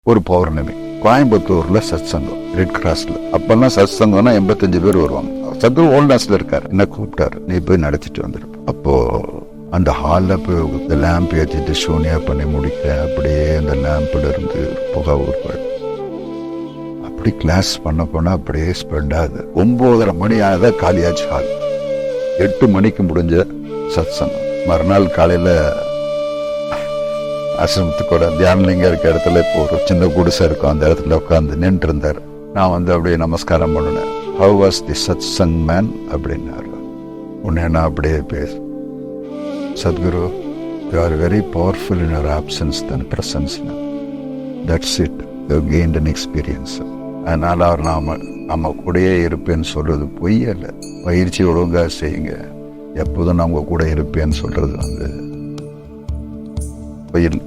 ஒரு பௌர்ணமி கோயம்புத்தூர்ல சத்சங்கம் ரெட் கிராஸ்ல. அப்பெல்லாம் சத்சங்கம்னா 85 பேர் வருவாங்க. சத்ரு ஓல்டாஸ்ல இருக்காரு. என்ன கூப்பிட்டாரு, நீ போய் நடத்திட்டு வந்துருப்ப. அப்போ அந்த ஹால்ல போய் இந்த லேம்ப் ஏற்றிட்டு சூனியா பண்ணி முடிக்க, அப்படியே அந்த லேம்ப்ல இருந்து புகை ஊர்பாடு. அப்படி கிளாஸ் பண்ண போனா அப்படியே ஸ்ப்ரெட் ஆகுது. 9:30 மணி ஆகுத காலியாச்சு ஹால். 8 மணிக்கு முடிஞ்ச சத்சங்கம். மறுநாள் காலையில ஆசிரமத்துக்கூட தியானலிங்கம் இருக்க இடத்துல இப்போ ஒரு சின்ன குடிசை இருக்கும், அந்த இடத்துல உட்காந்து நின்று இருந்தார். நான் அப்படியே நமஸ்காரம் பண்ணினேன். How was the satsang man அப்படின்னாரு. உடனே நான் அப்படியே பேச, Sadhguru, you are very powerful in your absence than presence. That's it, you gained an experience. அதனால அவர் நம்ம கூடயே இருப்பேன்னு சொல்றது பொய்யல்ல. பயிற்சி ஒழுங்கா செய்யுங்க, எப்போதும் நான் உங்க கூட இருப்பேன்னு சொல்றது பொய்யில்.